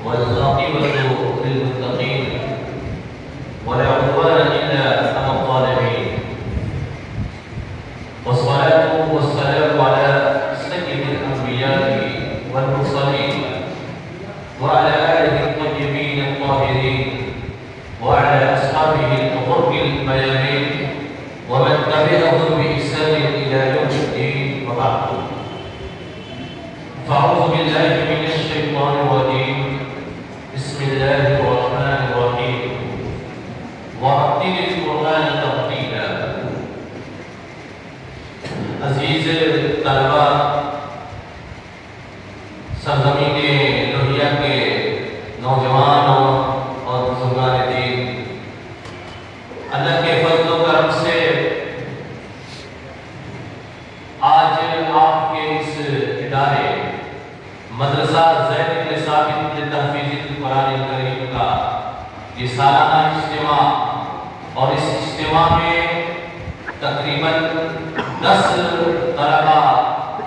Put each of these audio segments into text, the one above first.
والعاقبة للمتقين ولا عدوان إلا على الظالمين، والصلاة والسلام على سيد الأنبياء والمرسلين وعلى آله الطيبين الطاهرين وعلى أصحابه الغر الميامين ومن تبعهم بإحسان إلى يوم الدين، وبعد. فأعوذ بالله من الشيطان الرجيم. بسم الله الرحمن الرحيم. ورتل القرآن ترتيلا. عزیز طلباء، سرزمین لوہیا کے نوجوان اور بزرگان دین، اللہ کے فضل و کرم سے آج آپ کے اس ادارے مدرسہ زید بن ثابت لتحفیظ القرآن الکریم کا یہ سالانہ اجتماع، اور اس اجتماع میں تقریباً 10 طلباء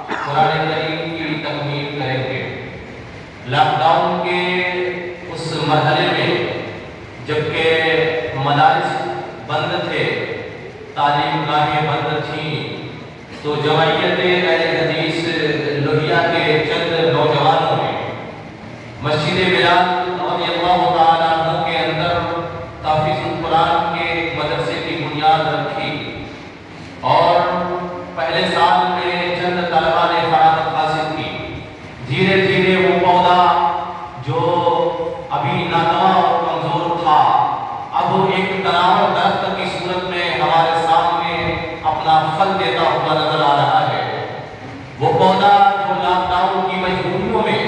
قرآن کریم کی تکمیل کریں گے۔ لاک ڈاؤن کے اس مرحلے میں جبکہ مدارس بند تھے، تعلیم گاہیں بند تھیں، تو جمعیت اہل حدیث لوہیا کے چند نوجوانوں نے مسجد بلال رضی اللہ تعالیٰ عنہ کے اندر تحفیظ القرآن کے مدرسے کی بنیاد رکھی، اور پہلے سال میں چند طلباء نے فراغت حاصل کی۔ دھیرے دھیرے وہ پودا جو ابھی ناتواں اور کمزور تھا، اب ایک تناور درخت کی صورت میں ہمارے سامنے اپنا پھل دیتا ہوا نظر آ رہا ہے۔ وہ پودا جو لاک ڈاؤن کی مجبوریوں میں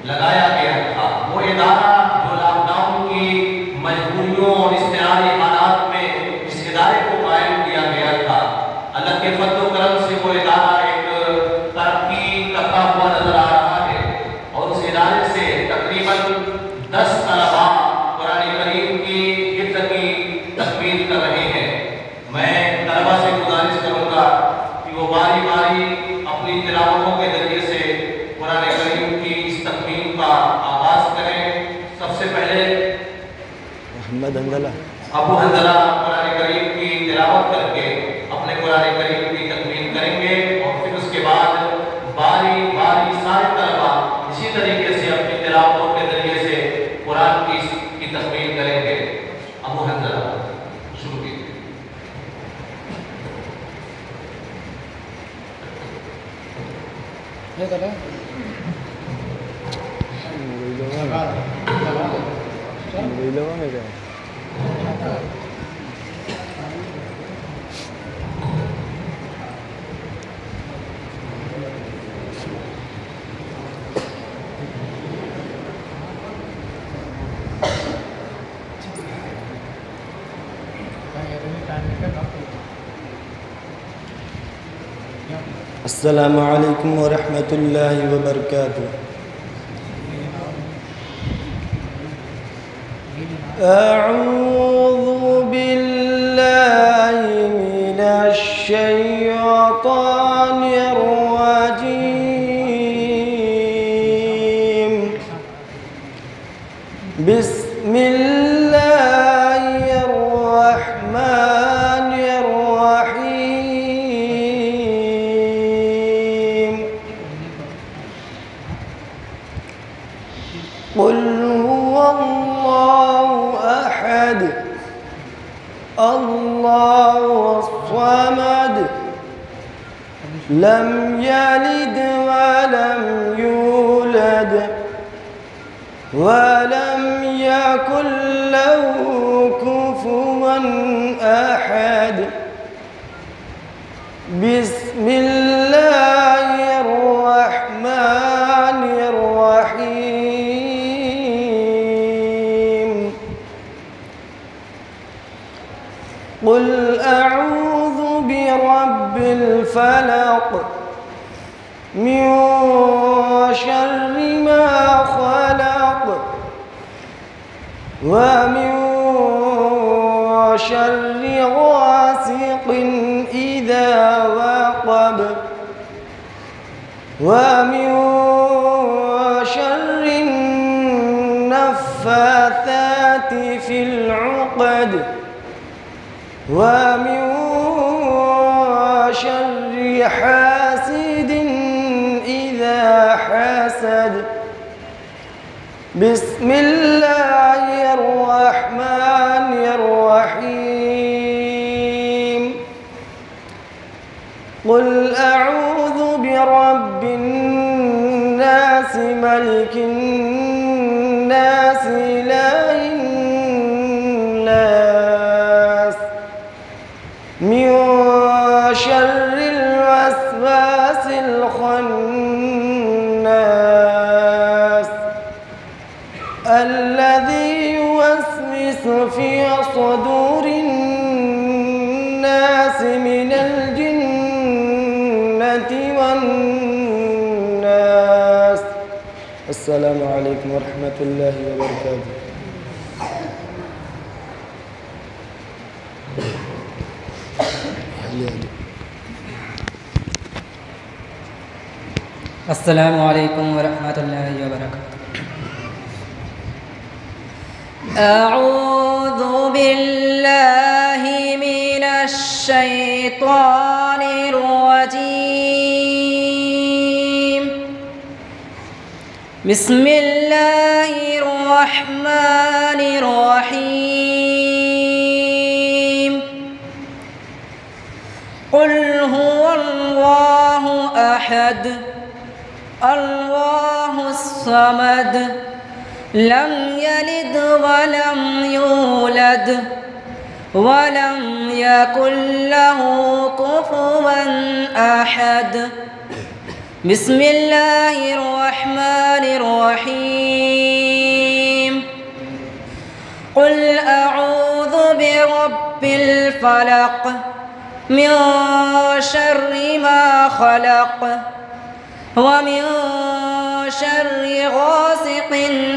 لگایا گیا تھا، وہ ادارہ جو لاک ڈاؤن کی مجبوریوں اور اضطراری حالات میں اس ادارے کو قائم کیا گیا تھا، اللہ کے فضل و کرم سے وہ ادارہ ایک ترقی کرتا ہوا نظر آ رہا ہے، اور اس ادارے سے تقریباً 10 طلباء قرآن کریم کی حفظ کی تکمیل کر رہے ہیں۔ میں طلباء سے گزارش کروں گا کہ وہ باری باری اپنی تلاوتوں کے ذریعے سے قرآن کریم کی اس تکمیل کا آغاز کریں۔ سب سے پہلے ابو حنظلہ قرآن کریم کی تلاوت کر کے اپنے قرآن کریم کی تکمیل کریں گے، اور پھر اس کے بعد باری باری سارے طلباء اسی طریقے سے اپنی تلاوتوں کے ذریعے سے قرآن کی تکمیل کریں گے۔ ابو حنظلہ شروع کیجیے۔ السلام علیکم ورحمۃ اللہ وبرکاتہ۔ اعوذ باللہ من الشیطان الرجیم، بسم اللہ الرحمن الرحیم، قل هو اللہ احد اللہ الصمد لم یلد ولم یولد ولم یکن له کفوا احد، بسم اللہ الرحمن الرحیم، قل اعوذ برب الفلق من شر ما خلق ومن شر غاسق إذا وقب ومن شر النفاثات في العقد ومن شر حاسد إذا حسد. بسم الله الرحمن الرحيم. قل أعوذ برب الناس ملك الناس إله الناس من شر الوسواس الخناس الذي يوسوس في صدور الناس من الجنة والناس. السلام عليكم ورحمة الله وبركاته. السلام عليكم ورحمة الله وبركاته. أعوذ بالله من الشيطان الرجيم. بسم الله الرحمن الرحيم. قل هو الله أحد الله الصمد لم يلد ولم يولد ولم يكن له كفوا أحد. بسم الله الرحمن الرحيم. قل أعوذ برب الفلق من شر ما خلق ومن شر غاسق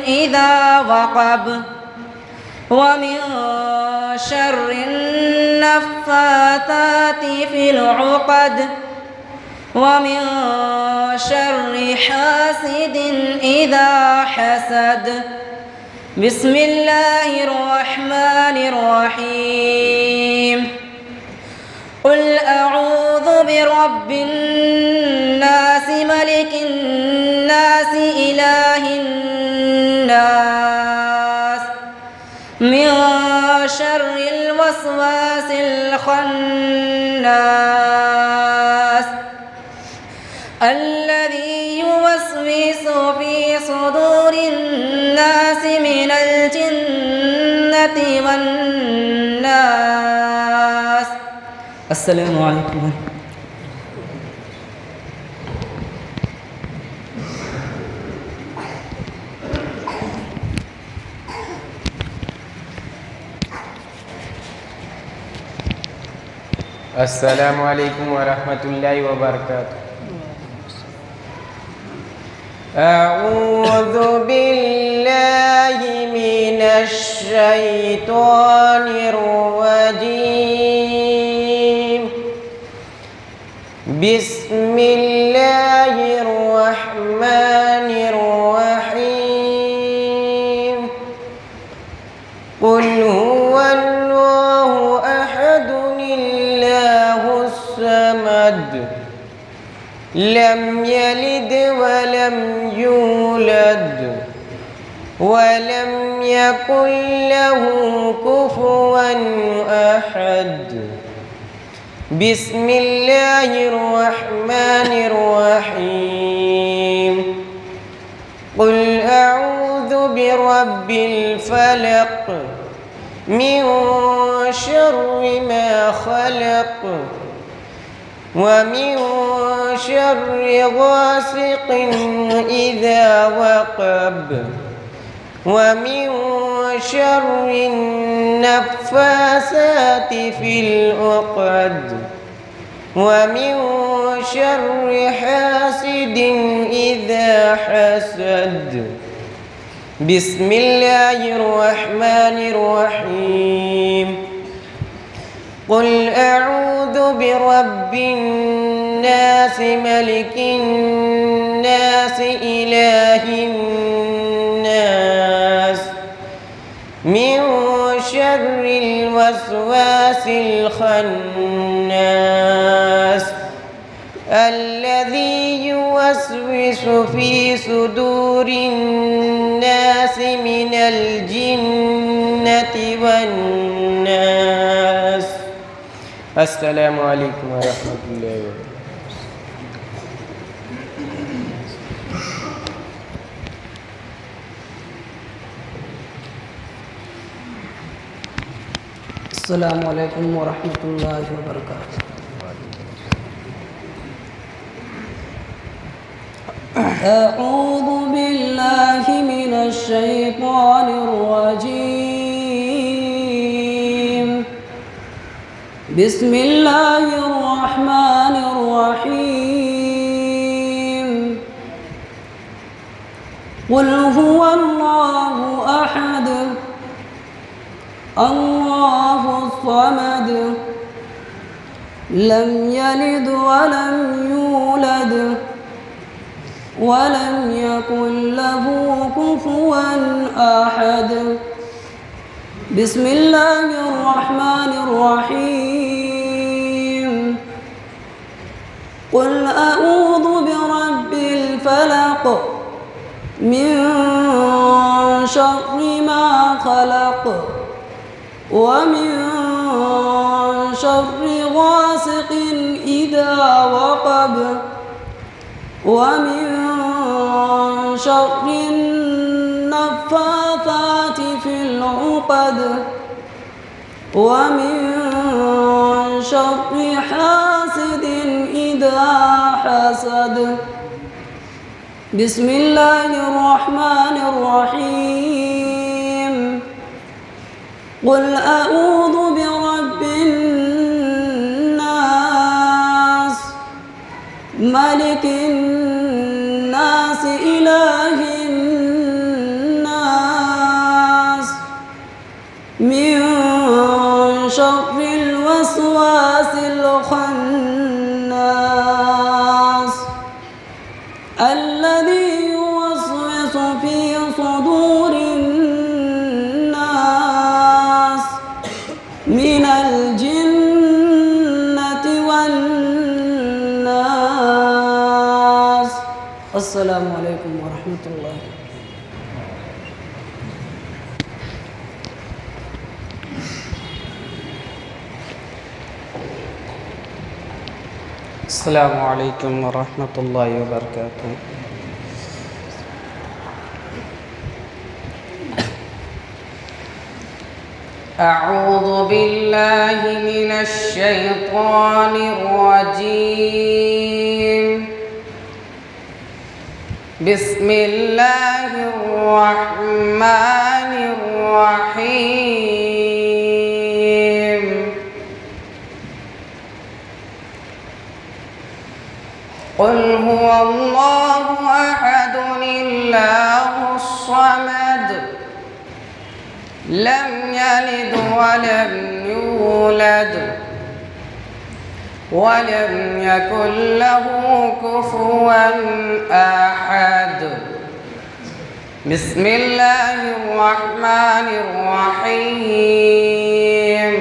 إذا وقب ومن شر النفاثات في العقد ومن شر حاسد إذا حسد. بسم الله الرحمن الرحيم. قل أعوذ برب الناس ملك الناس إله الناس من شر الوسواس الخناس الذي يوسوس في صدور الناس من الجنة والناس. السلام عليكم. السلام عليكم ورحمة الله وبركاته. أعوذ بالله من الشيطان الرجيم. بسم الله الرحمن الرحيم. قل هو الله أحد الله الصمد لم يلد ولم يولد ولم يكن له كفوا أحد. بسم الله الرحمن الرحيم. قل أعوذ برب الفلق من شر ما خلق ومن شر غاسق إذا وقب ومن شر النفاثات في العقد ومن شر حاسد إذا حسد. بسم الله الرحمن الرحيم. قل أعوذ برب الناس ملك الناس إله الناس من شر الوسواس الخناس الذي يوسوس في صدور الناس من الجنة والناس. السلام عليكم ورحمة الله وبركاته. السلام عليكم ورحمة الله وبركاته. أعوذ بالله من الشيطان الرجيم. بسم الله الرحمن الرحيم. قل هو الله أحد الله الصمد لم يلد ولم يولد ولم يكن له كفوا أحد. بسم الله الرحمن الرحيم. قل أعوذ برب الفلق من شر ما خلق ومن شر غاسق إذا وقب ومن شر النفاثات في العقد ومن شر حاسد إذا حسد. بسم الله الرحمن الرحيم. قل أعوذ برب الناس ملك الناس إله الناس من شر الوسواس الخناس الذي يوسوس في صدور الناس من الجنة والناس. السلام عليكم ورحمة الله. السلام عليكم ورحمة الله وبركاته. أعوذ بالله من الشيطان الرجيم. بسم الله الرحمن الرحيم. قل هو الله أحد الله الصمد لم يلد ولم يولد ولم يكن له كفوا أحد. بسم الله الرحمن الرحيم.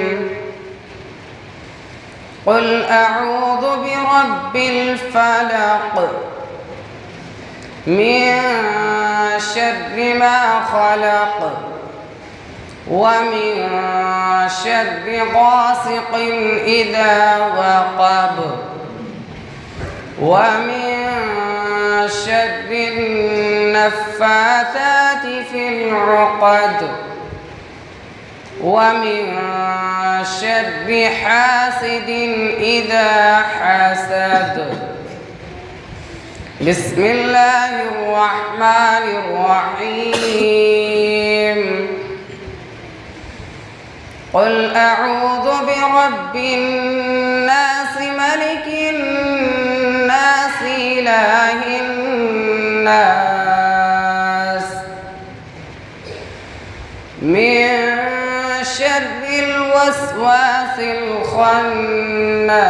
قل أعوذ برب الفلق من شر ما خلق ومن شر غاسق إذا وقب ومن شر النفاثات في العقد ومن شر حاسد إذا حسد. بسم الله الرحمن الرحيم. قل أعوذ برب الناس ملك الناس إله الناس من شر الوسواس الخناس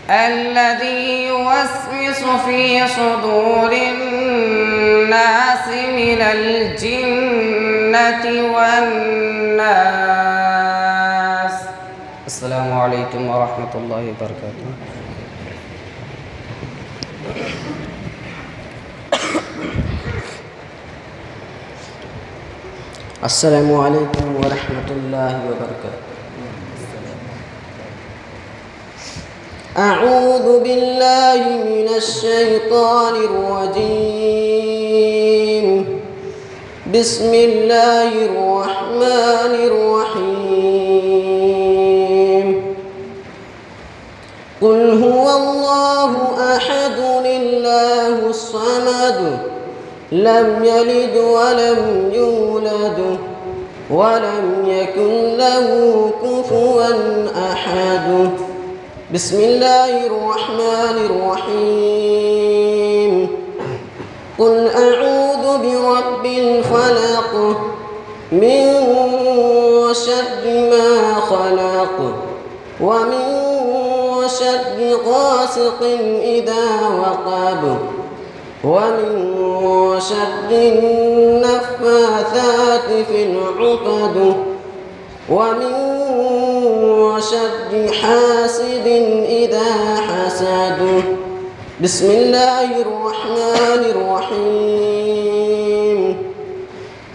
الذي يوسوس في صدور الناس من الجنة والناس. السلام عليكم ورحمة الله وبركاته. السلام عليكم ورحمة الله وبركاته. أعوذ بالله من الشيطان الرجيم. بسم الله الرحمن الرحيم. قل هو الله أحد الله الصمد لم يلد ولم يولد ولم يكن له كفوا أحد. بسم الله الرحمن الرحيم. قل أعوذ برب الفلق من شر ما خلق ومن شر غاسق إذا وقب ومن شر النفاثات في العقد ومن شر حاسد إذا حسد. بسم الله الرحمن الرحيم.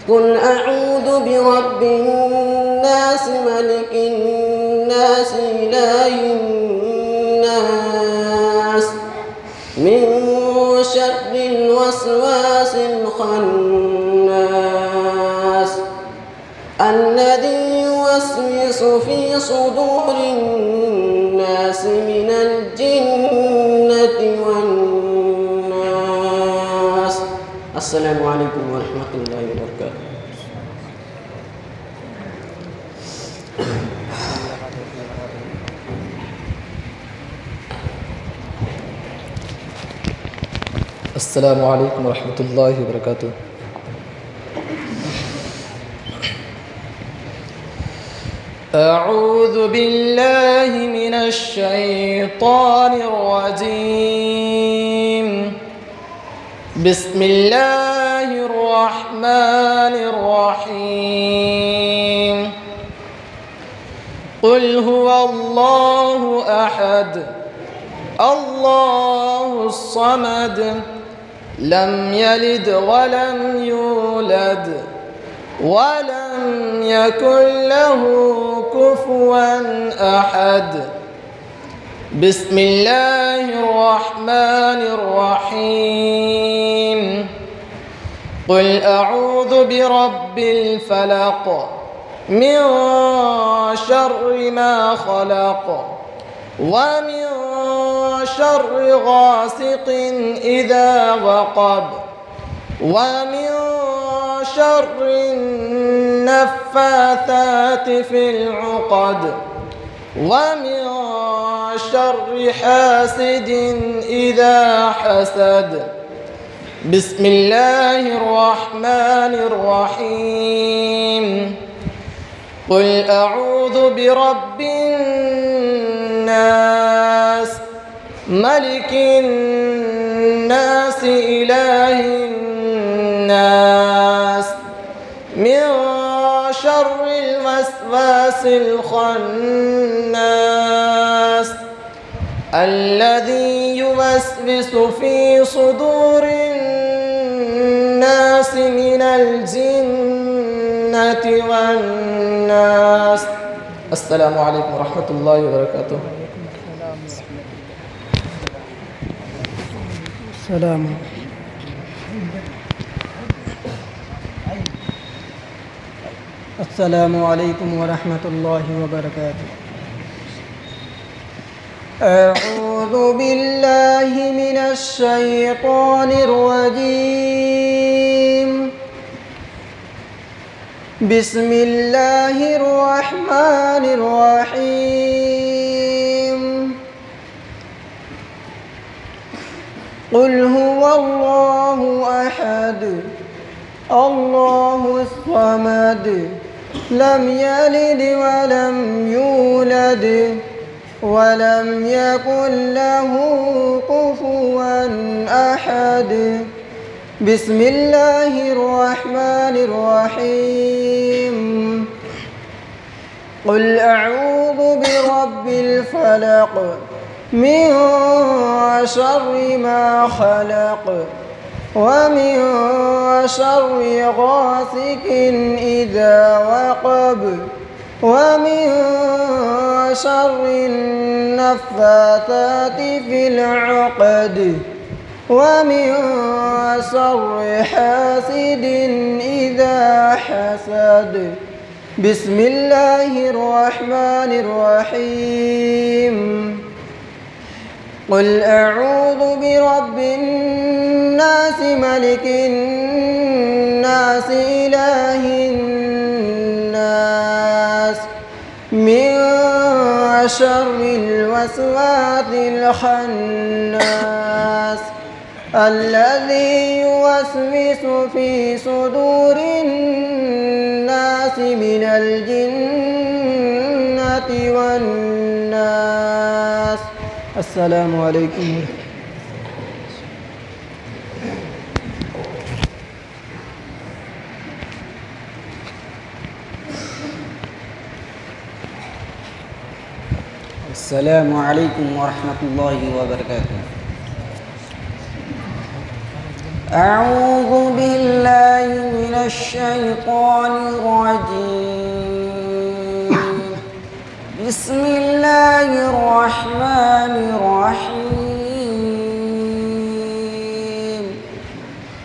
قل أعوذ برب الناس ملك الناس إله الناس من شر الوسواس الخناس الذي يوسوس في صدور الناس من الجنة والناس. السلام عليكم ورحمة الله وبركاته. السلام عليكم ورحمة الله وبركاته. أعوذ بالله من الشيطان الرجيم. بسم الله الرحمن الرحيم. قل هو الله أحد الله الصمد لم يلد ولم يولد ولم يكن له كفوا أحد. بسم الله الرحمن الرحيم. قل أعوذ برب الفلق من شر ما خلق ومن شر غاسق إذا وقب ومن شر النفاثات في العقد ومن شر حاسد إذا حسد. بسم الله الرحمن الرحيم. قل أعوذ برب الناس ملك الناس إله الناس من شر الوسواس الخناس الذي يوسوس في صدور الناس من الجنة والناس. السلام عليكم ورحمة الله وبركاته. السلام عليكم ورحمة الله وبركاته. أعوذ بالله من الشيطان الرجيم. بسم الله الرحمن الرحيم. قل هو الله أحد الله الصمد لم يلد ولم يولد ولم يكن له كفوا أحد. بسم الله الرحمن الرحيم قل أعوذ برب الفلق من شر ما خلق ومن شر غاسق إذا وقب ومن شر النفاثات في العقد ومن شر حاسد إذا حسد بسم الله الرحمن الرحيم قل أعوذ برب الناس ملك الناس إله الناس من شر الوسواس الخناس الذي يوسوس في صدور الناس من الجنة والناس. السلام عليكم. السلام عليكم ورحمة الله وبركاته. أعوذ بالله من الشيطان الرجيم. بسم الله الرحمن الرحيم.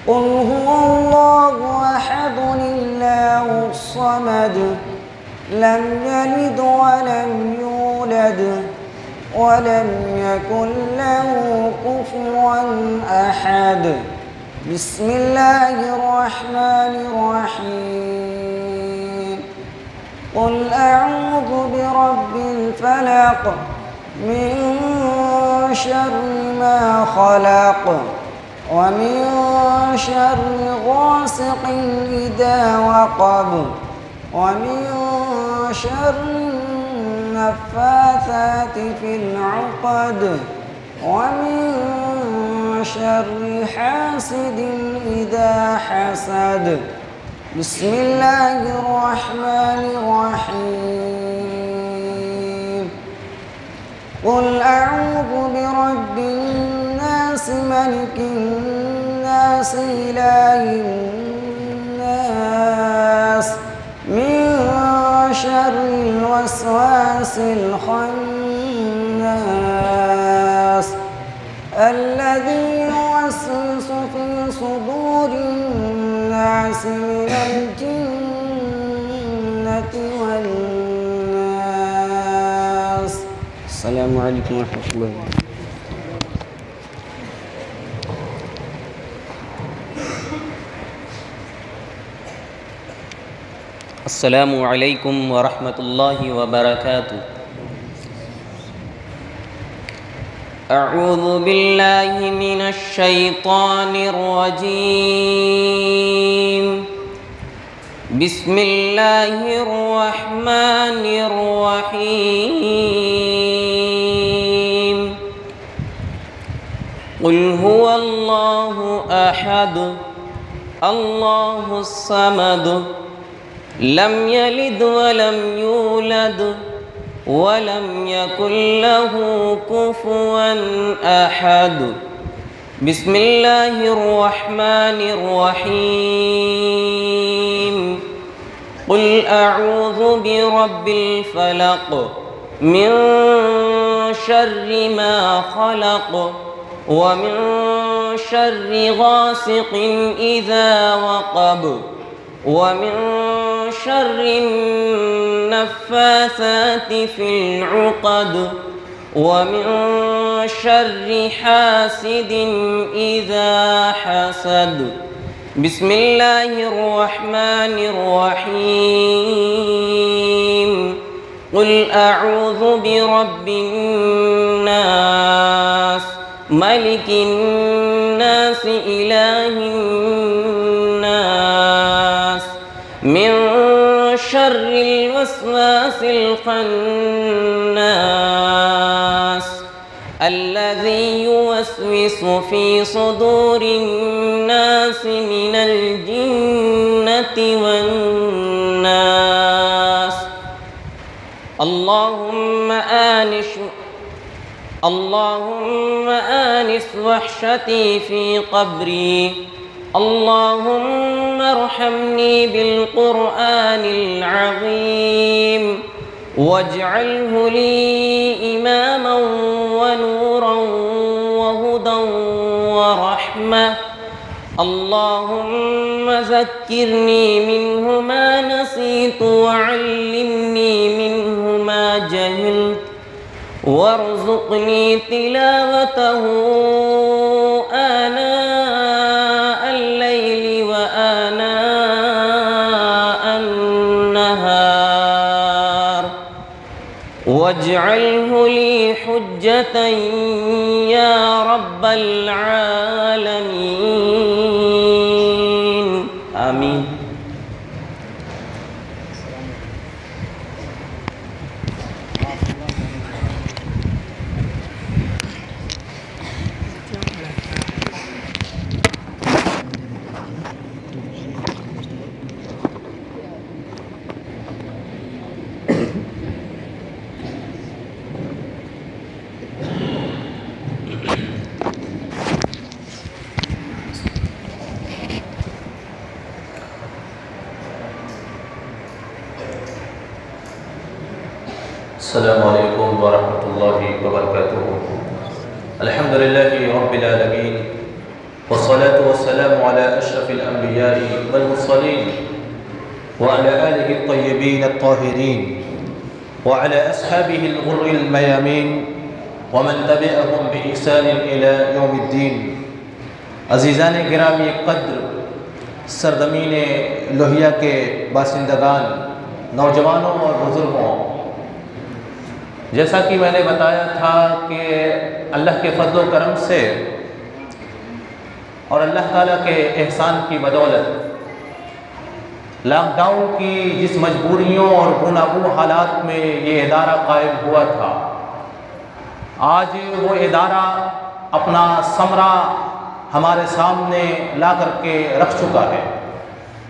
قل هو الله أحد الله الصمد لم يلد ولم يولد ولم يكن له كفوا أحد. بسم الله الرحمن الرحيم. قل أعوذ برب الفلق من شر ما خلق ومن شر غاسق إذا وقب ومن شر النفاثات في العقد ومن شر حاسد إذا حسد. بسم الله الرحمن الرحيم. قل أعوذ برب الناس ملك الناس إله الناس من شر الوسواس الخناس الذي يوسوس في صدور الناس من الجنة والناس. السلام عليكم ورحمة الله وبركاته. السلام عليكم ورحمة الله وبركاته. أعوذ بالله من الشيطان الرجيم. بسم الله الرحمن الرحيم. قل هو الله أحد الله الصمد لم يلد ولم يولد ولم يكن له كفوا أحد. بسم الله الرحمن الرحيم. قل أعوذ برب الفلق من شر ما خلق ومن شر غاسق إذا وقب ومن شر النفاثات في العقد ومن شر حاسد إذا حسد. بسم الله الرحمن الرحيم. قل أعوذ برب الناس ملك الناس إله الناس من شر الوسواس الخناس الذي يوسوس في صدور الناس من الجنة والناس. اللهم آنس وحشتي في قبري. اللهم ارحمني بالقرآن العظيم واجعله لي إماما ونورا وهدى ورحمة. اللهم ذكرني منه ما نسيت وعلمني منه ما جهلت وارزقني تلاوته آناء الليل وآناء النهار واجعله لي حجة يا رب العالمين. آمين. السلام علیکم ورحمۃ اللہ وبرکاتہ. الحمد للہ رب العالمین والصلاة والسلام على اشرف الانبیاء والمرسلین وعلى آلہ الطیبین الطاہرین وعلى اصحابہ الغر المیامین ومن تبعهم بإحسان الى یوم الدین. عزیزان گرامی قدر، سرزمین لوہیا کے باشندگان، نوجوانوں اور بزرگوں، جیسا کہ میں نے بتایا تھا کہ اللہ کے فضل و کرم سے اور اللہ تعالیٰ کے احسان کی بدولت لاک ڈاؤن کی جس مجبوریوں اور گوناگوں حالات میں یہ ادارہ قائم ہوا تھا، آج وہ ادارہ اپنا ثمرہ ہمارے سامنے لا کر کے رکھ چکا ہے.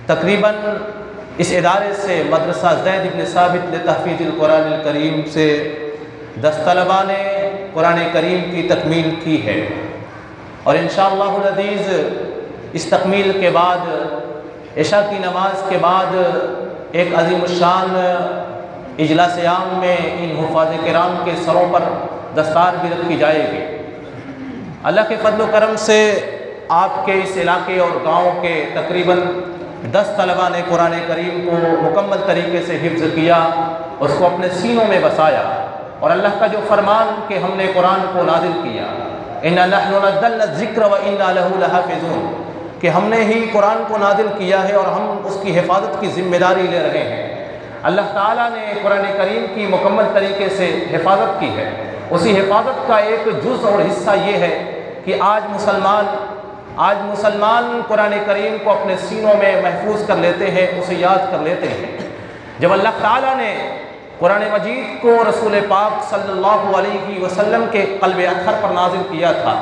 تقریباً اس ادارے سے مدرسہ زید بن ثابت لتحفیظ القرآن الکریم سے 10 طلباء نے قرآن کریم کی تکمیل کی ہے، اور انشاءاللہ العزیز اس تکمیل کے بعد عشاء کی نماز کے بعد ایک عظیم الشان اجلاس عام میں ان حفاظ کرام کے سروں پر دستار بھی رکھی جائے گی. اللہ کے فضل و کرم سے آپ کے اس علاقے اور گاؤں کے تقریباً 10 طلباء نے قرآن کریم کو مکمل طریقے سے حفظ کیا، اس کو اپنے سینوں میں بسایا، اور اللہ کا جو فرمان کہ ہم نے قرآن کو نازل کیا، اِنَّا نَحْنُ نَزَّلْنَا الذِّكْرَ وَإِنَّا لَهُ لَحَافِظُونَ، کہ ہم نے ہی قرآن کو نازل کیا ہے اور ہم اس کی حفاظت کی ذمہ داری لے رہے ہیں. اللہ تعالیٰ نے قرآن کریم کی مکمل طریقے سے حفاظت کی ہے. اسی حفاظت کا ایک جز اور حصہ یہ ہے کہ آج مسلمان قرآن کریم کو اپنے سینوں میں محفوظ کر لیتے ہیں، اسے یاد کر لیتے ہیں. جب اللہ تعالیٰ نے قرآن مجید کو رسول پاک صلی اللہ علیہ وسلم کے قلب اطہر پر نازل کیا تھا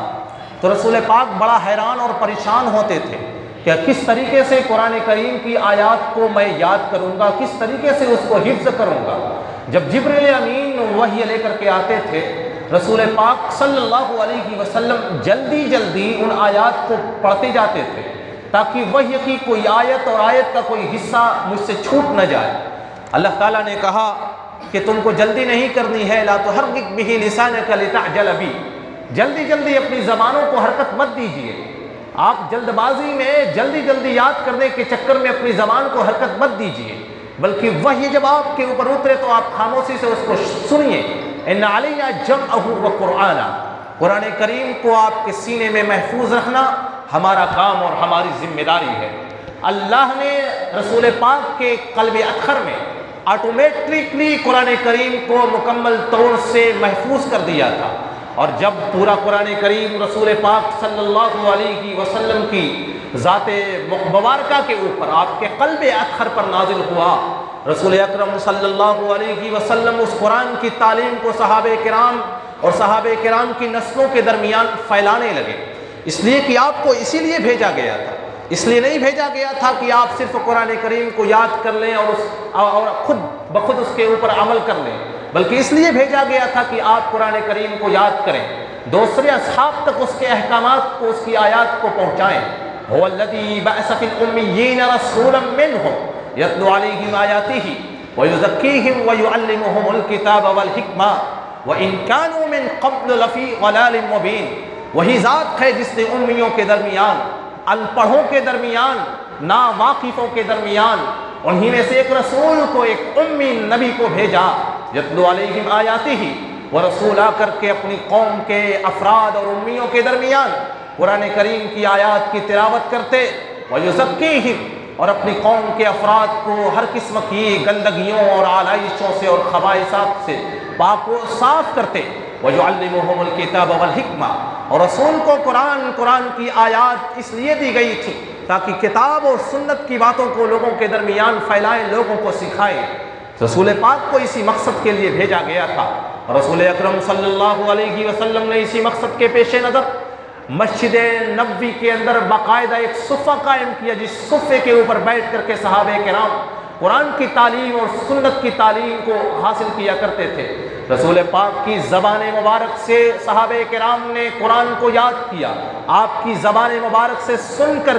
تو رسول پاک بڑا حیران اور پریشان ہوتے تھے کہ کس طریقے سے قرآن کریم کی آیات کو میں یاد کروں گا، کس طریقے سے اس کو حفظ کروں گا. جب جبریل امین وحی لے کر کے آتے تھے، رسول پاک صلی اللہ علیہ وسلم جلدی ان آیات کو پڑھتے جاتے تھے تاکہ وحی کی کوئی آیت اور آیت کا کوئی حصہ مجھ سے چھوٹ نہ جائے. اللہ تعالیٰ نے کہا کہ تم کو جلدی نہیں کرنی ہے، لا تحرک بہ لسانک لتعجل بہ، جلدی اپنی زبانوں کو حرکت مت دیجیے. آپ جلد بازی میں جلدی یاد کرنے کے چکر میں اپنی زبان کو حرکت مت دیجیے، بلکہ وحی جب آپ کے اوپر اترے تو آپ خاموشی سے اس کو سنیے. ان علینا جمعہ وقرآنہ، قرآن کریم کو آپ کے سینے میں محفوظ رکھنا ہمارا کام اور ہماری ذمہ داری ہے. اللہ نے رسول پاک کے قلب اطہر میں آٹومیٹکلی قرآن کریم کو مکمل طور سے محفوظ کر دیا تھا، اور جب پورا قرآن کریم رسول پاک صلی اللہ علیہ وسلم کی ذات مبارکہ کے اوپر آپ کے قلب اطہر پر نازل ہوا، رسول اکرم صلی اللہ علیہ وسلم اس قرآن کی تعلیم کو صحابہ کرام اور صحابہ کرام کی نسلوں کے درمیان پھیلانے لگے، اس لیے کہ آپ کو اسی لیے بھیجا گیا تھا۔ اس لیے نہیں بھیجا گیا تھا کہ آپ صرف قرآن کریم کو یاد کر لیں اور خود بخود اس کے اوپر عمل کر لیں، بلکہ اس لیے بھیجا گیا تھا کہ آپ قرآن کریم کو یاد کریں، دوسرے اصحاب تک اس کے احکامات کو، اس کی آیات کو پہنچائیں۔ هو الذی بعث فی الامیین رسولا منہم یتلو علیہم آیاتہ ویزکیہم ویعلمہم الکتاب والحکمہ وَإِن كَانُوا مِن قَبْلُ لَفِي ضَلَالٍ مُبِينٍ۔ وہی ذات ہے جس نے امیوں کے درمیان، ان پڑھوں کے درمیان، ناواقفوں کے درمیان انہی میں سے ایک رسول کو، ایک امی نبی کو بھیجا، یتلو علیہم آیاتہ، وہ رسول آ کر کے اپنی قوم کے افراد اور امیوں کے درمیان قرآن کریم کی آیات کی تلاوت کرتے، وَيُزَكِّيهِمْ، اور اپنی قوم کے افراد کو ہر قسم کی گندگیوں اور آلائشوں سے اور خبائثات سے پاک و صاف کرتے، وَيُعَلِّمُهُمُ الْكِتَابَ وَالْحِكْمَةَ، اور رسول کو قرآن کی آیات اس لیے دی گئی تھی تاکہ کتاب اور سنت کی باتوں کو لوگوں کے درمیان پھیلائیں، لوگوں کو سکھائیں۔ رسول پاک کو اسی مقصد کے لیے بھیجا گیا تھا۔ رسول اکرم صلی اللہ علیہ وسلم نے اسی مقصد کے پیش نظر مسجد نبوی کے اندر باقاعدہ ایک صفہ قائم کیا، جس صفے کے اوپر بیٹھ کر کے صحابہ کرام قرآن کی تعلیم اور سنت کی تعلیم کو حاصل کیا کرتے تھے۔ رسول پاک کی زبان مبارک سے صحابہ کرام نے قرآن کو یاد کیا، آپ کی زبان مبارک سے سن کر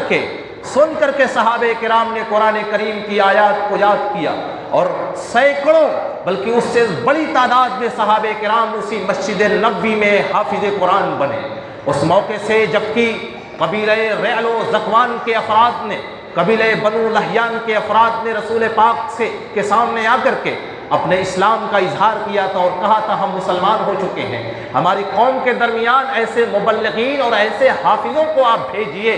کے صحابہ کرام نے قرآن کریم کی آیات کو یاد کیا، اور سینکڑوں بلکہ اس سے بڑی تعداد میں صحابہ کرام اسی مسجد نبوی میں حافظ قرآن بنے۔ اس موقع سے جبکہ قبیلہ رعل و ذکوان کے افراد نے، قبیلہ بنو لحیان کے افراد نے رسول پاک کے سامنے آ کر کے اپنے اسلام کا اظہار کیا تھا اور کہا تھا ہم مسلمان ہو چکے ہیں، ہماری قوم کے درمیان ایسے مبلغین اور ایسے حافظوں کو آپ بھیجئے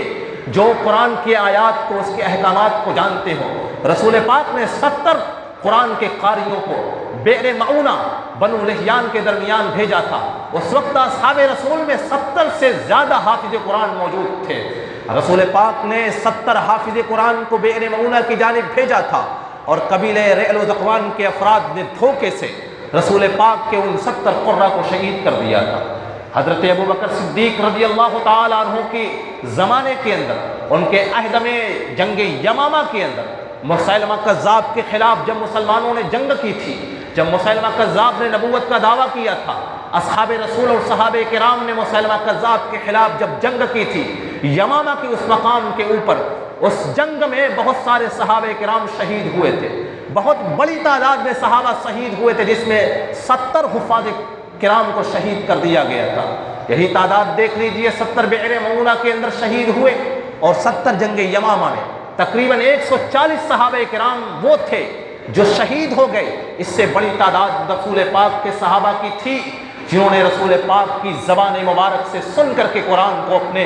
جو قرآن کی آیات کو، اس کے احکامات کو جانتے ہو۔ رسول پاک نے 70 قرآن کے قاریوں کو بئر معونہ بنو لحیان کے درمیان بھیجا تھا۔ اس وقت اصحاب رسول میں 70 سے زیادہ حافظ قرآن موجود تھے۔ رسول پاک نے 70 حافظ قرآن کو بئر معونہ کی جانب بھیجا تھا، اور قبیلہ رعل و ذکوان کے افراد نے دھوکے سے رسول پاک کے ان 70 قرہ کو شہید کر دیا تھا۔ حضرت ابوبکر صدیق رضی اللہ تعالیٰ عنہ کے زمانے کے اندر، ان کے عہد میں جنگ یمامہ کے اندر مسیلمہ کذاب کے خلاف جب مسلمانوں نے جنگ کی تھی، جب مسیلمہ کذاب نے نبوت کا دعویٰ کیا تھا، اصحاب رسول اور صحابہ کرام نے مسیلمہ کذاب کے خلاف جب جنگ کی تھی یمامہ کی اس مقام کے اوپر، اس جنگ میں بہت سارے صحابہ کرام شہید ہوئے تھے، بہت بڑی تعداد میں صحابہ شہید ہوئے تھے، جس میں 70 حفاظ کرام کو شہید کر دیا گیا تھا۔ یہی تعداد دیکھ لیجئے، 70 بئر معونہ کے اندر شہید ہوئے اور 70 جنگ یمامہ میں تقریباً 140 صحابہ کرام وہ تھے جو شہید ہو گئے۔ اس سے بڑی تعداد رسول پاک کے صحابہ کی تھی جنہوں نے رسول پاک کی زبان مبارک سے سن کر کے قرآن کو اپنے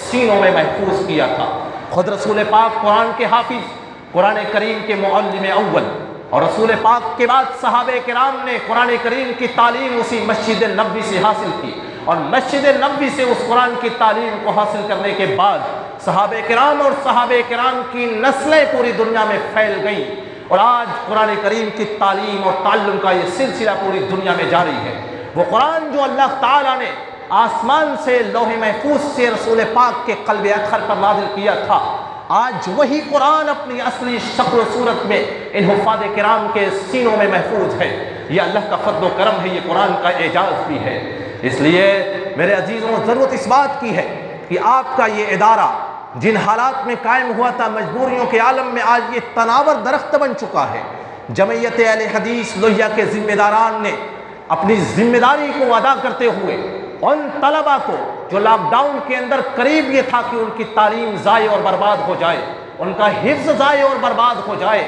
سینوں میں محفوظ کیا تھا۔ خود رسول پاک قرآن کے حافظ، قرآن کریم کے معلم اول، اور رسول پاک کے بعد صحابہ کرام نے قرآن کریم کی تعلیم اسی مسجد نبوی سے حاصل کی، اور مسجد نبوی سے اس قرآن کی تعلیم کو حاصل کرنے کے بعد صحابہ کرام اور صحابہ کرام کی نسلیں پوری دنیا میں پھیل گئیں، اور آج قرآن کریم کی تعلیم اور تعلم کا یہ سلسلہ پوری دنیا میں جاری ہے۔ وہ قرآن جو اللہ تعالیٰ نے آسمان سے لوح محفوظ سے رسول پاک کے قلب اطہر پر نازل کیا تھا، آج وہی قرآن اپنی اصلی شکل و صورت میں ان حفاظ کرام کے سینوں میں محفوظ ہے۔ یہ اللہ کا فضل و کرم ہے، یہ قرآن کا اعجاز بھی ہے۔ اس لیے میرے عزیزوں، ضرورت اس بات کی ہے کہ آپ کا یہ ادارہ جن حالات میں قائم ہوا تھا، مجبوریوں کے عالم میں آج یہ تناور درخت بن چکا ہے۔ جمعیت اہل حدیث لوہیا کے ذمہ داران نے اپنی ذمہ داری کو ادا کرتے ہوئے ان طلبہ کو جو لاک ڈاؤن کے اندر قریب یہ تھا کہ ان کی تعلیم ضائع اور برباد ہو جائے، ان کا حفظ ضائع اور برباد ہو جائے،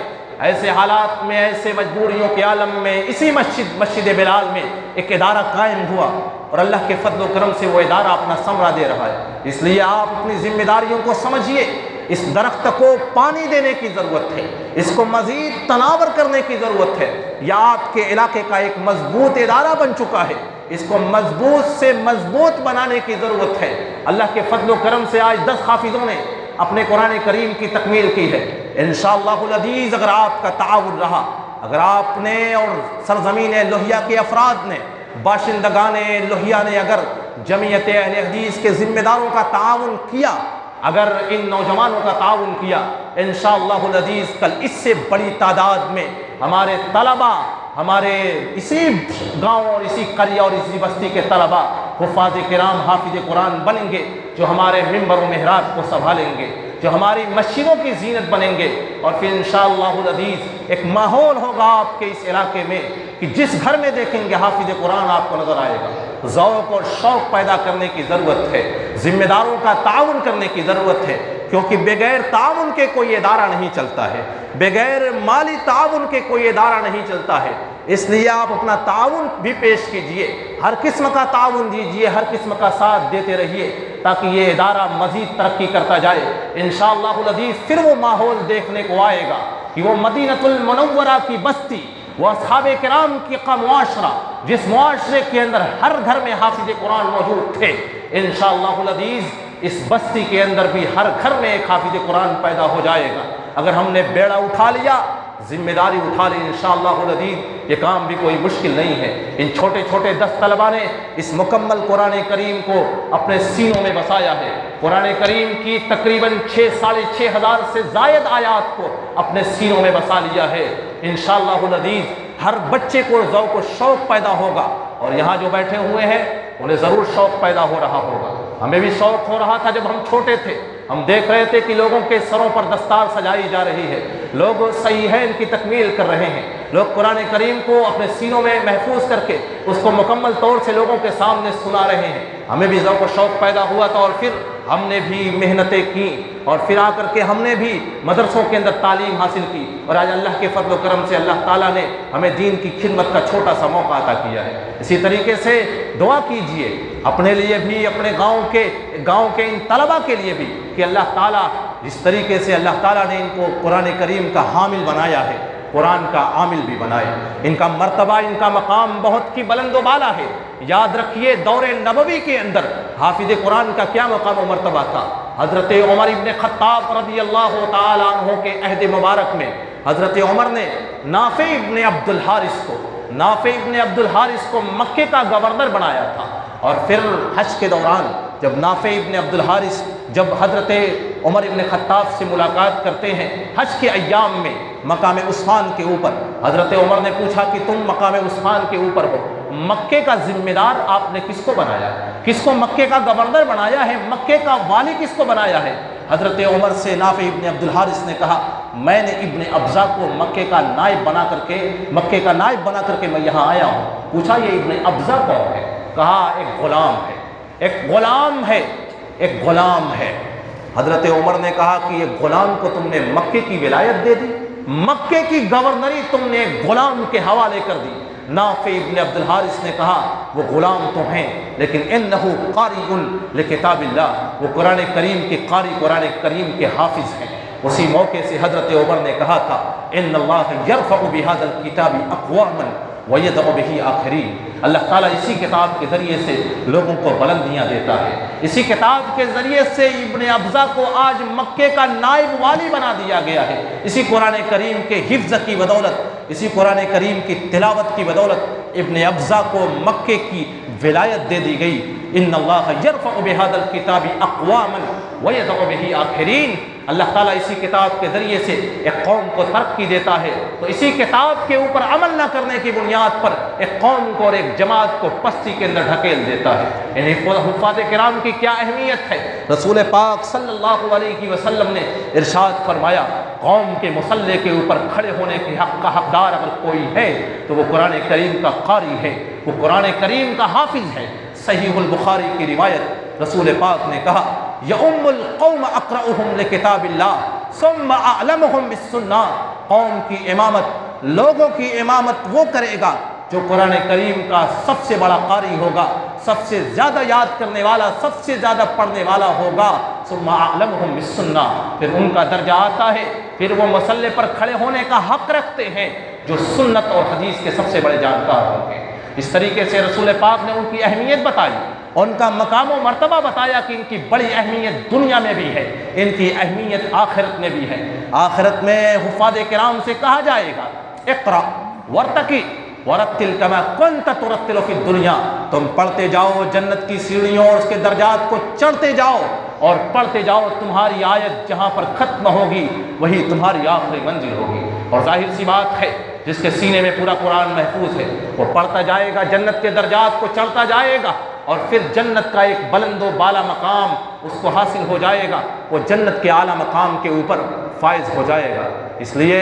ایسے حالات میں، ایسے مجبوریوں کے عالم میں اسی مسجد بلال میں ایک ادارہ قائم ہوا، اور اللہ کے فضل و کرم سے وہ ادارہ اپنا ثمرہ دے رہا ہے۔ اس لیے آپ اپنی ذمہ داریوں کو سمجھیے، اس درخت کو پانی دینے کی ضرورت ہے، اس کو مزید تناور کرنے کی ضرورت ہے۔ یہ آپ کے علاقے کا ایک مضبوط ادارہ بن چکا ہے، اس کو مضبوط سے مضبوط بنانے کی ضرورت ہے۔ اللہ کے فضل و کرم سے آج 10 حافظوں نے اپنے قرآن کریم کی تکمیل کی ہے۔ انشاءاللہ العزیز اگر آپ کا تعاون رہا، اگر آپ نے اور سرزمین لوہیا کے افراد نے باشندگان لوہیا نے اگر جمعیت اہل حدیث کے ذمہ داروں کا تعاون کیا، اگر ان نوجوانوں کا تعاون کیا، انشاءاللہ العزیز کل اس سے بڑی تعداد میں ہمارے طلبہ، ہمارے اسی گاؤں اور اسی قریہ اور اسی بستی کے طلبہ حفاظ کرام حافظ قرآن بنیں گے، جو ہمارے ممبر و محراب کو سنبھالیں گے، جو ہماری مسجدوں کی زینت بنیں گے، اور پھر انشاءاللہ العزیز ایک ماحول ہوگا آپ کے اس علاقے میں کہ جس گھر میں دیکھیں گے حافظ قرآن آپ کو نظر آئے گا۔ ذوق اور شوق پیدا کرنے کی ضرورت ہے، ذمہ داروں کا تعاون کرنے کی ضرورت ہے، کیونکہ بغیر تعاون کے کوئی ادارہ نہیں چلتا ہے، بغیر مالی تعاون کے کوئی ادارہ نہیں چلتا ہے۔ اس لیے آپ اپنا تعاون بھی پیش کیجئے، ہر قسم کا تعاون دیجئے، ہر قسم کا ساتھ دیتے رہیے، تاکہ یہ ادارہ مزید ترقی کرتا جائے۔ انشاءاللہ العزیز پھر وہ ماحول دیکھنے کو آئے گا کہ وہ مدینہ المنورہ کی بستی، وہ اصحاب کرام کا معاشرہ، جس معاشرے کے اندر ہر گھر میں حافظ قرآن موجود تھے، انشاءاللہ العزیز اس بستی کے اندر بھی ہر گھر میں ایک حافظ قرآن پیدا ہو جائے گا۔ اگر ہم نے بیڑا اٹھا لیا، ذمہ داری اٹھا لی، انشاءاللہ العزیز یہ کام بھی کوئی مشکل نہیں ہے۔ ان چھوٹے چھوٹے 10 طلبہ نے اس مکمل قرآن کریم کو اپنے سینوں میں بسایا ہے۔ قرآن کریم کی تقریباً 6,500 ہزار سے زائد آیات کو اپنے سینوں میں بسا لیا ہے۔ انشاءاللہ العزیز ہر بچے کو ذوق و شوق پیدا ہوگا، اور یہاں جو بیٹھے ہوئے ہیں انہیں ضرور شوق پیدا ہو رہا ہوگا۔ ہمیں بھی شوق ہو رہا تھا جب ہم چھوٹے تھے، ہم دیکھ رہے تھے کہ لوگوں کے سروں پر دستار سجائی جا رہی ہے، لوگ صحیحین کی تکمیل کر رہے ہیں، لوگ قرآن کریم کو اپنے سینوں میں محفوظ کر کے اس کو مکمل طور سے لوگوں کے سامنے سنا رہے ہیں۔ ہمیں بھی ذوق و شوق پیدا ہوا تھا، اور پھر ہم نے بھی محنتیں کی، اور پھر آ کر کے ہم نے بھی مدرسوں کے اندر تعلیم حاصل کی، اور آج اللہ کے فضل و کرم سے اللہ تعالیٰ نے ہمیں دین کی خدمت کا چھوٹا سا موقع عطا کیا ہے۔ اسی طریقے سے دعا کیجئے اپنے لیے بھی، اپنے گاؤں کے ان طلبہ کے لیے بھی، کہ اللہ تعالیٰ جس طریقے سے اللہ تعالیٰ نے ان کو قرآن کریم کا حامل بنایا ہے، قرآن کا عامل بھی بنائے۔ ان کا مرتبہ، ان کا مقام بہت ہی بلند و بالا ہے۔ یاد رکھیے دور نبوی کے اندر حافظ قرآن کا کیا مقام و مرتبہ تھا۔ حضرت عمر ابن خطاب رضی اللہ تعالیٰ عنہ کے عہد مبارک میں حضرت عمر نے نافع ابن عبد الحارث کو مکے کا گورنر بنایا تھا، اور پھر حج کے دوران جب نافع ابن عبد الحارث جب حضرت عمر ابن خطاب سے ملاقات کرتے ہیں حج کے ایام میں مقام عثمان کے اوپر، حضرت عمر نے پوچھا کہ تم مقام عثمان کے اوپر ہو، مکے کا ذمہ دار آپ نے کس کو بنایا ہے، کس کو مکے کا گورنر بنایا ہے، مکے کا والی کس کو بنایا ہے؟ حضرت عمر سے نافع ابن عبد الحارث نے کہا میں نے ابن ابزا کو مکے کا نائب بنا کر کے میں یہاں آیا ہوں۔ پوچھا یہ ابن ابزا کون ہے؟ کہا ایک غلام ہے۔ حضرت عمر نے کہا کہ یہ غلام کو تم نے مکے کی ولایت دے دی، مکے کی گورنری تم نے غلام کے حوالے کر دی۔ نافع ابن عبد الحارث نے کہا وہ غلام تو ہیں لیکن انہو قاری لکتاب اللہ، وہ قرآن کریم کے قاری، قرآن کریم کے حافظ ہیں۔ اسی موقع سے حضرت عمر نے کہا تھا ان اللہ یرفع بہذا الکتاب اقواما ویدع بہ آخرین، اللہ تعالیٰ اسی کتاب کے ذریعے سے لوگوں کو بلندیاں دیتا ہے۔ اسی کتاب کے ذریعے سے ابن ابزا کو آج مکے کا نائب والی بنا دیا گیا ہے۔ اسی قرآن کریم کے حفظ کی بدولت، اسی قرآن کریم کی تلاوت کی بدولت ابن ابزا کو مکے کی ولایت دے دی گئی۔ ان اللہ یرفع بہذا الکتاب اقواما ویدع بہ آخرین، اللہ تعالیٰ اسی کتاب کے ذریعے سے ایک قوم کو ترقی دیتا ہے، تو اسی کتاب کے اوپر عمل نہ کرنے کی بنیاد پر ایک قوم کو اور ایک جماعت کو پستی کے اندر ڈھکیل دیتا ہے۔ یعنی حفاظ کرام کی کیا اہمیت ہے؟ رسول پاک صلی اللہ علیہ وسلم نے ارشاد فرمایا قوم کے مصلے کے اوپر کھڑے ہونے کے حق کا حقدار اگر کوئی ہے تو وہ قرآن کریم کا قاری ہے، وہ قرآن کریم کا حافظ ہے۔ صحیح البخاری کی روایت رسول پاک نے کہا یؤم القوم اقرأہم لکتاب اللہ ثم اعلمہم بالسنہ، قوم کی امامت، لوگوں کی امامت وہ کرے گا جو قرآن کریم کا سب سے بڑا قاری ہوگا، سب سے زیادہ یاد کرنے والا، سب سے زیادہ پڑھنے والا ہوگا۔ ثم اعلمہم بالسنہ، پھر ان کا درجہ آتا ہے، پھر وہ مصلے پر کھڑے ہونے کا حق رکھتے ہیں جو سنت اور حدیث کے سب سے بڑے جانکار ہوں گے۔ اس طریقے سے رسول پاک نے ان کی اہمیت بتائی، ان کا مقام و مرتبہ بتایا کہ ان کی بڑی اہمیت دنیا میں بھی ہے، ان کی اہمیت آخرت میں بھی ہے۔ آخرت میں حفاظ کرام سے کہا جائے گا اقرأ ورتقی वरत्तिल कमा कुन्त तुरत्तिलु फी दुनिया, तुम पढ़ते जाओ जन्नत की सीढ़ियों और उसके दर्जात को चढ़ते जाओ और पढ़ते जाओ, तुम्हारी आयत जहाँ पर ख़त्म होगी वही तुम्हारी आखिरी मंजिल होगी। और जाहिर सी बात है, जिसके सीने में पूरा कुरान महफूज है वो पढ़ता जाएगा, जन्नत के दर्जात को चढ़ता जाएगा और फिर जन्नत का एक बुलंदो बाला मकाम उसको हासिल हो जाएगा, वो जन्नत के आला मकाम के ऊपर फायज हो जाएगा। इसलिए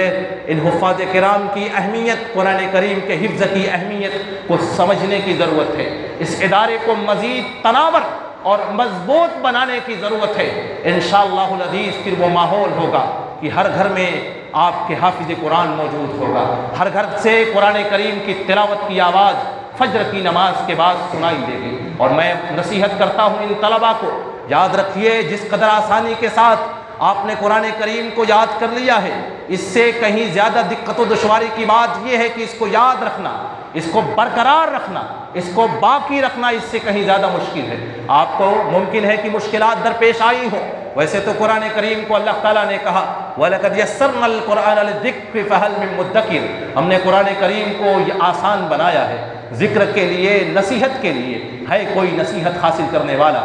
इन हुफ़ाज़ किराम की अहमियत, कुरान करीम के हिफ्ज़ की अहमियत को समझने की ज़रूरत है। इस इदारे को मज़ीद तनावर और मजबूत बनाने की ज़रूरत है। इंशाअल्लाहुल अज़ीज़ फिर वो माहौल होगा कि हर घर में आपके हाफिज़ कुरान मौजूद होगा, हर घर से कुरान करीम की तिलावत की आवाज़ फज्र की नमाज के बाद सुनाई देगी। और मैं नसीहत करता हूँ इन तलबा को, याद रखिए जिस कदर आसानी के साथ आपने कुरान करीम को याद कर लिया है, इससे कहीं ज़्यादा दिक्कत व दुश्वारी की बात यह है कि इसको याद रखना, इसको बरकरार रखना, इसको बाकी रखना इससे कहीं ज़्यादा मुश्किल है। आपको मुमकिन है कि मुश्किलात दरपेश आई हो। वैसे तो कुरान करीम को अल्लाह ताला ने कहा वलक़द यस्सरनल कुरान लिज़िक्रि फ़हल मिन मुद्दकिर, हमने कुरान करीम को ये आसान बनाया है ज़िक्र के लिए, नसीहत के लिए। है कोई नसीहत हासिल करने वाला?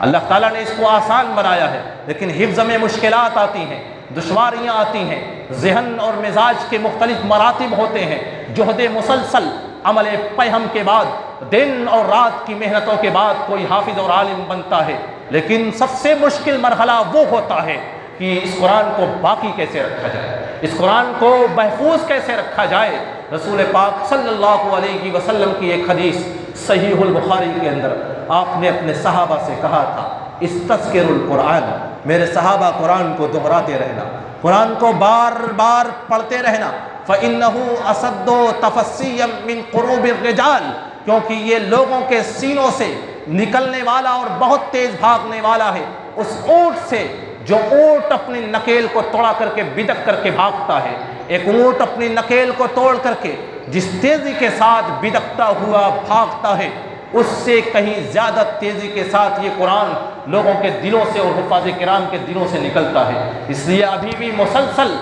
अल्लाह ताला ने इसको आसान बनाया है, लेकिन हिफ्ज़ में मुश्किलात आती हैं, दुश्वारियाँ आती हैं, ज़हन और मिजाज के मुख्तलिफ मरातिब होते हैं। जुहद मुसलसल अमल पैहम के बाद, दिन और रात की मेहनतों के बाद कोई हाफिज़ और आलिम बनता है, लेकिन सबसे मुश्किल मरहला वो होता है कि इस कुरान को बाकी कैसे रखा जाए, इस कुरान को महफूज कैसे रखा जाए। रसूल पाक सल्लल्लाहु अलैहि वसल्लम की एक हदीस सहीहुल बुखारी के अंदर आपने अपने सहाबा से कहा था, इस्तज़किरुल कुरान, मेरे सहाबा कुरान को दोहराते रहना, कुरान को बार बार पढ़ते रहना। फ़इन्नहु असद्दु तफ़स्सियम मिन क़ुरूबिर रिजाल, क्योंकि ये लोगों के सीनों से निकलने वाला और बहुत तेज़ भागने वाला है। उस ऊँट से जो ऊँट अपनी नकेल को तोड़ा करके बिदक करके भागता है, एक ऊँट अपनी नकेल को तोड़ करके जिस तेज़ी के साथ बिदकता हुआ भागता है, उससे कहीं ज़्यादा तेज़ी के साथ ये कुरान लोगों के दिलों से और हुफ़ाज़ किराम के दिलों से निकलता है। इसलिए अभी भी मुसलसल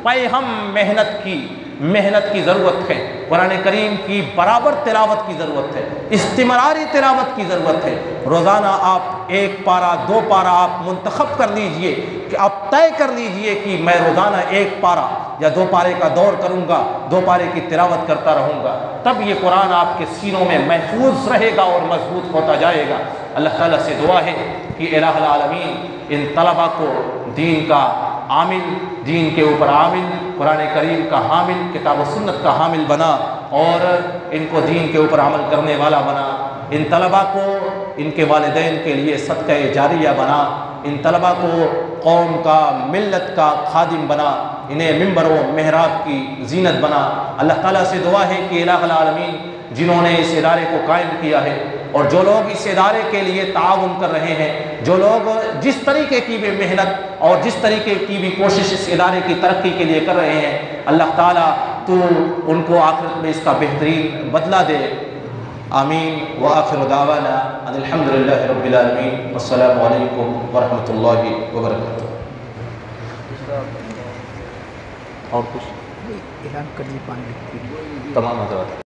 पैहम मेहनत की ज़रूरत है, कुरान करीम की बराबर तिलावत की ज़रूरत है, इस्तिमरारी तिलावत की ज़रूरत है। रोज़ाना आप 1 पारा 2 पारा आप मुंतखब कर लीजिए कि आप तय कर लीजिए कि मैं रोज़ाना 1 पारा या 2 पारे का दौर करूँगा, 2 पारे की तिलावत करता रहूँगा, तब ये कुरान आपके सीनों में महफूज रहेगा और मजबूत होता जाएगा। अल्लाह ताला से दुआ है कि इलाहुल आलमीन इन तलबा को दीन का आमिल, दीन के ऊपर आमिल, कुरान करीम का हामिल, किताब व सुन्नत का हामिल बना और इनको दीन के ऊपर अमल करने वाला बना। इन तलबा को इनके वालिदैन के लिए सदका जारिया बना, इन तलबा को कौम का, मिल्लत का खादिम बना, इन्हें मिंबर व मेहराब की जीनत बना। अल्लाह ताला से दुआ है कि इलाहुल आलमीन जिन्होंने इस इदारे को कायम किया है और जो लोग इस इदारे के लिए ताउन कर रहे हैं, जो लोग जिस तरीके की भी मेहनत और जिस तरीके की भी कोशिश इस इदारे की तरक्की के लिए कर रहे हैं, अल्लाह ताला तो उनको आखिरत में इसका बेहतरीन बदला दे। आमीन व आखिर दावाना अल्हम्दुलिल्लाहि रब्बिल आलमीन वस्सलामु अलैकुम व रहमतुल्लाहि व बरकातुहू। और कुछ ऐलान कर दी पानी तमाम हज़रात।